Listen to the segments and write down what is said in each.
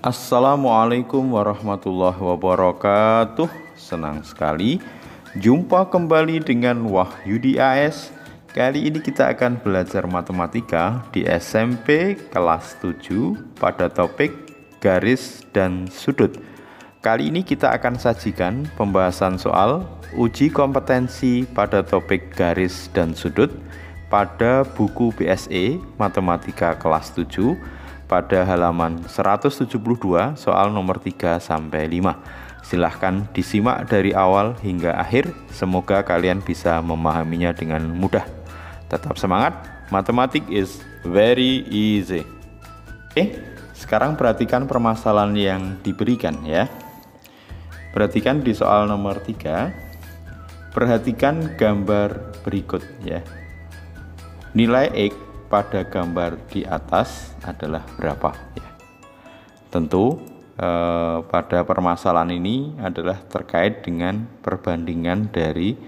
Assalamualaikum warahmatullahi wabarakatuh. Senang sekali jumpa kembali dengan Wahyudi AS. Kali ini kita akan belajar matematika di SMP kelas 7 pada topik garis dan sudut. Kali ini kita akan sajikan pembahasan soal uji kompetensi pada topik garis dan sudut pada buku BSE Matematika kelas 7 pada halaman 172 soal nomor 3 sampai 5. Silahkan disimak dari awal hingga akhir. Semoga kalian bisa memahaminya dengan mudah. Tetap semangat, matematik is very easy. Oke, sekarang perhatikan permasalahan yang diberikan ya. Perhatikan di soal nomor 3. Perhatikan gambar berikut ya. Nilai X pada gambar di atas adalah berapa ya. Tentu pada permasalahan ini adalah terkait dengan perbandingan dari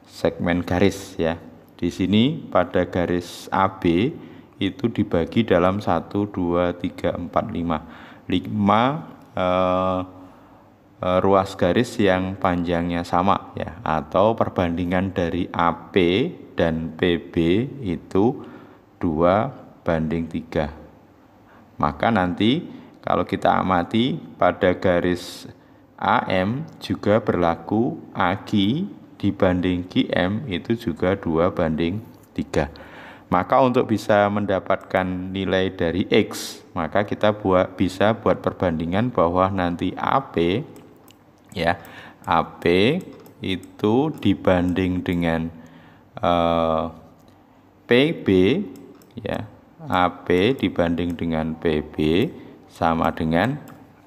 segmen garis ya. Di sini pada garis AB itu dibagi dalam 1 2 3 4 5 ruas garis yang panjangnya sama ya, atau perbandingan dari AP dan PB itu 2:3. Maka nanti kalau kita amati pada garis AM juga berlaku AQ dibanding QM itu juga 2:3. Maka untuk bisa mendapatkan nilai dari X, maka kita bisa buat perbandingan bahwa nanti AP ya, AP itu dibanding dengan PB ya, AP dibanding dengan PB sama dengan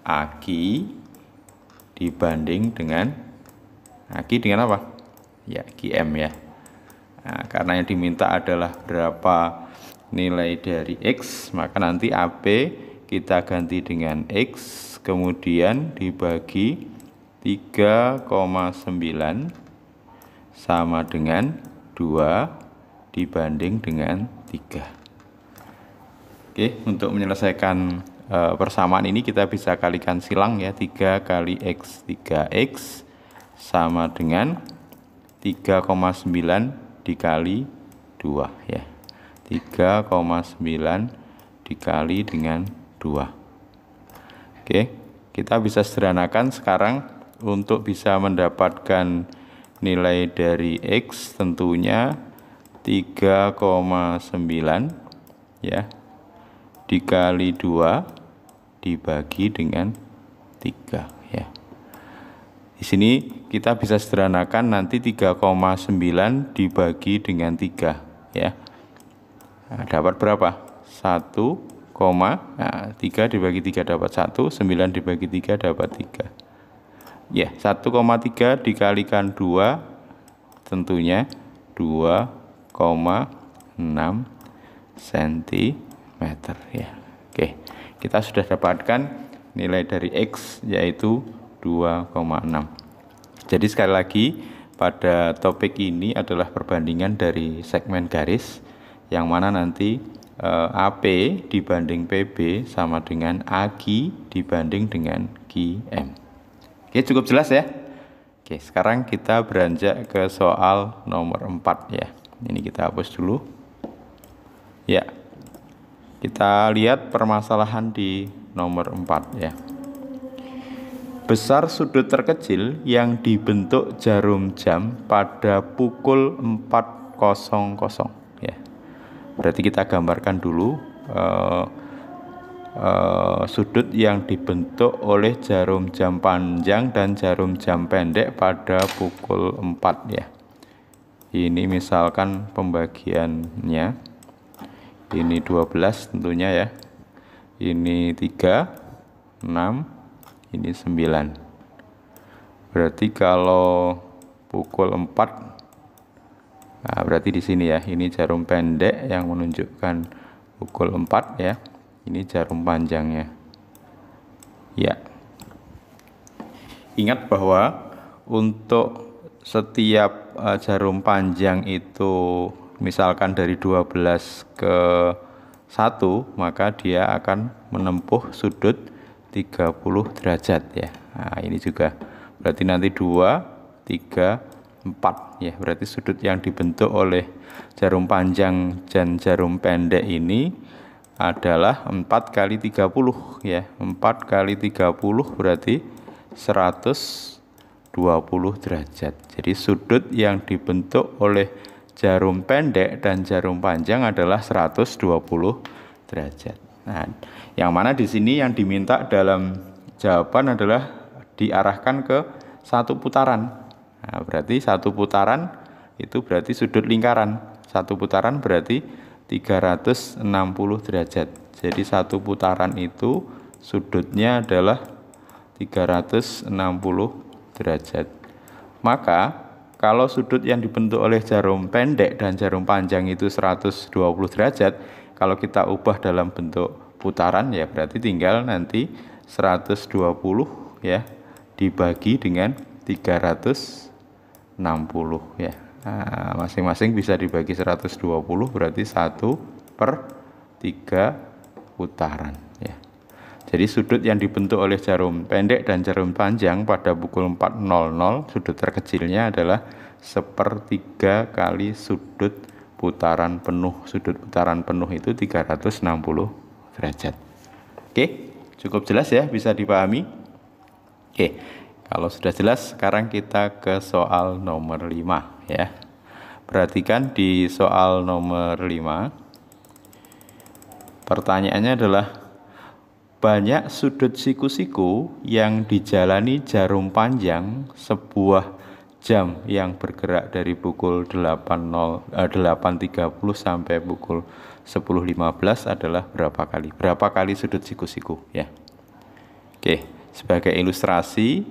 AQ dibanding dengan apa? Ya, QM ya. Nah, karena yang diminta adalah berapa nilai dari X, maka nanti AP kita ganti dengan X kemudian dibagi 3,9 sama dengan 2 dibanding dengan 3. Oke, untuk menyelesaikan persamaan ini kita bisa kalikan silang ya. 3 kali X 3X sama dengan 3,9 dikali 2 ya. 3,9 dikali dengan 2. Oke, kita bisa sederhanakan sekarang untuk bisa mendapatkan nilai dari X tentunya 3,9 ya dikali 2 dibagi dengan 3 ya. Di sini kita bisa sederhanakan nanti 3,9 dibagi dengan 3 ya. Nah, dapat berapa? 3 dibagi 3 dapat 1, 9 dibagi 3 dapat 3. Ya, 1,3 dikalikan 2 tentunya 2,6 cm ya. Oke, kita sudah dapatkan nilai dari X yaitu 2,6. Jadi sekali lagi pada topik ini adalah perbandingan dari segmen garis yang mana nanti AP dibanding PB sama dengan AQ dibanding dengan QM. Oke, cukup jelas ya. Oke, sekarang kita beranjak ke soal nomor 4 ya. Ini kita hapus dulu. Ya, kita lihat permasalahan di nomor 4 ya. Besar sudut terkecil yang dibentuk jarum jam pada pukul 4.00 ya. Berarti kita gambarkan dulu sudut yang dibentuk oleh jarum jam panjang dan jarum jam pendek pada pukul 4 ya. Ini misalkan pembagiannya ini 12 tentunya ya. Ini 3, 6, ini 9. Berarti kalau pukul 4, nah berarti di sini ya, ini jarum pendek yang menunjukkan pukul 4 ya. Ini jarum panjangnya. Ya. Ingat bahwa untuk setiap jarum panjang itu misalkan dari 12 ke 1, maka dia akan menempuh sudut 30 derajat ya. Nah, ini juga berarti nanti 2, 3, 4 ya. Berarti sudut yang dibentuk oleh jarum panjang dan jarum pendek ini adalah 4 kali 30 ya. 4 kali 30 berarti 120 derajat. Jadi sudut yang dibentuk oleh jarum pendek dan jarum panjang adalah 120 derajat. Nah, yang mana di sini yang diminta dalam jawaban adalah diarahkan ke satu putaran. Nah, berarti satu putaran itu berarti sudut lingkaran. Satu putaran berarti 360 derajat. Jadi satu putaran itu sudutnya adalah 360 derajat. Maka kalau sudut yang dibentuk oleh jarum pendek dan jarum panjang itu 120 derajat, kalau kita ubah dalam bentuk putaran ya berarti tinggal nanti 120 ya dibagi dengan 360 ya. Nah, masing-masing bisa dibagi 120 berarti 1/3 putaran ya. Jadi sudut yang dibentuk oleh jarum pendek dan jarum panjang pada pukul 4.00 sudut terkecilnya adalah 1/3 kali sudut putaran penuh. Sudut putaran penuh itu 360 derajat. Oke, cukup jelas ya, bisa dipahami? Oke, kalau sudah jelas sekarang kita ke soal nomor 5 ya. Perhatikan di soal nomor 5. Pertanyaannya adalah banyak sudut siku-siku yang dijalani jarum panjang sebuah jam yang bergerak dari pukul 8.30 sampai pukul 10.15 adalah berapa kali? Berapa kali sudut siku-siku ya? Oke, sebagai ilustrasi,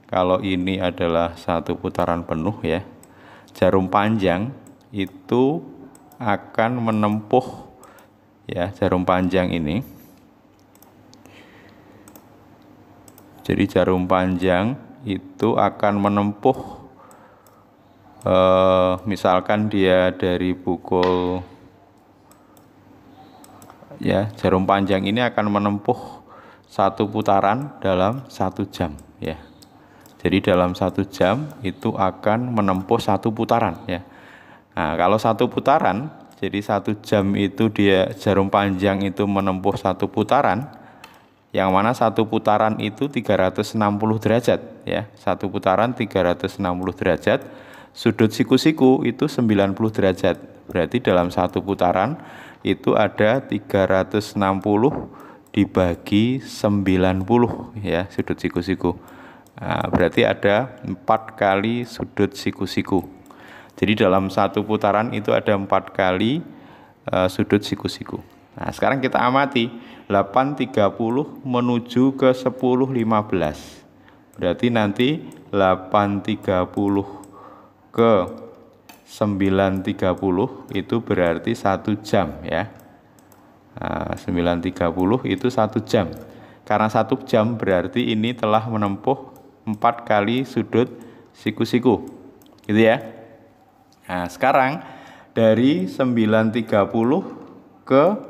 kalau ini adalah satu putaran penuh ya, jarum panjang itu akan menempuh ya, jarum panjang ini. Jadi jarum panjang itu akan menempuh misalkan dia dari pukul ya, jarum panjang ini akan menempuh satu putaran dalam 1 jam ya. Jadi dalam 1 jam itu akan menempuh satu putaran ya. Nah, kalau satu putaran, jadi 1 jam itu dia jarum panjang itu menempuh satu putaran, yang mana satu putaran itu 360 derajat ya. Satu putaran 360 derajat, sudut siku-siku itu 90 derajat. Berarti dalam satu putaran itu ada 360 dibagi 90 ya sudut siku-siku. Nah, berarti ada 4 kali sudut siku-siku. Jadi dalam satu putaran itu ada 4 kali sudut siku-siku. Nah, sekarang kita amati 8.30 menuju ke 10.15. Berarti nanti 8.30 ke 9.30 itu berarti 1 jam ya. Nah, 9.30 itu 1 jam. Karena 1 jam berarti ini telah menempuh 4 kali sudut siku-siku. Gitu ya. Nah, sekarang dari 9.30 ke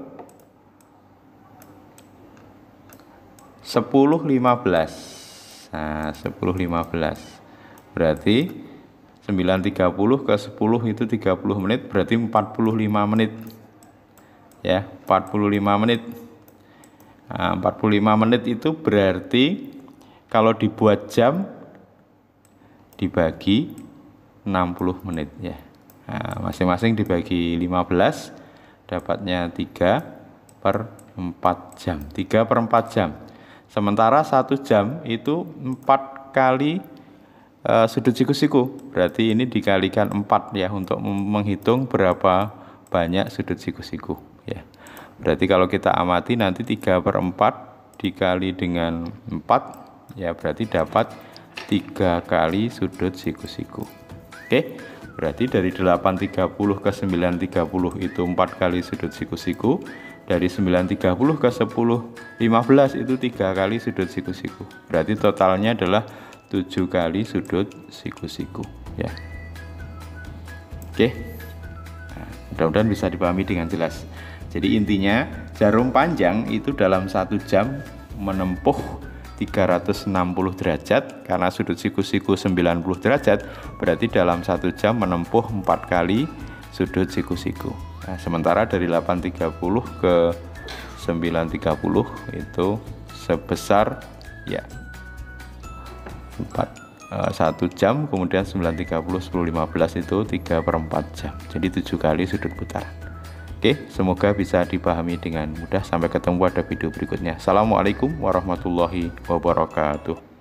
10.15. Nah, 10.15. Berarti 9.30 ke 10 itu 30 menit, berarti 45 menit. Ya, 45 menit. Nah, 45 menit itu berarti kalau dibuat jam dibagi 60 menit ya. Nah, masing-masing dibagi 15 dapatnya 3/4 jam. 3/4 jam. Sementara 1 jam itu 4 kali sudut siku-siku. Berarti ini dikalikan 4 ya untuk menghitung berapa banyak sudut siku-siku ya. Berarti kalau kita amati nanti 3/4 dikali dengan 4 ya berarti dapat 3 kali sudut siku-siku. Oke, berarti dari 8.30 ke 9.30 itu 4 kali sudut siku-siku. Dari 9.30 ke 10.15 itu 3 kali sudut siku-siku. Berarti totalnya adalah 7 kali sudut siku-siku ya. Oke, nah, mudah-mudahan bisa dipahami dengan jelas. Jadi intinya jarum panjang itu dalam 1 jam menempuh 360 derajat. Karena sudut siku-siku 90 derajat, berarti dalam 1 jam menempuh 4 kali sudut siku-siku. Nah, sementara dari 8.30 ke 9.30 itu sebesar ya 1 jam, kemudian 9.30, 10.15 itu 3/4 jam. Jadi 7 kali sudut putaran. Oke, semoga bisa dipahami dengan mudah. Sampai ketemu pada video berikutnya. Assalamualaikum warahmatullahi wabarakatuh.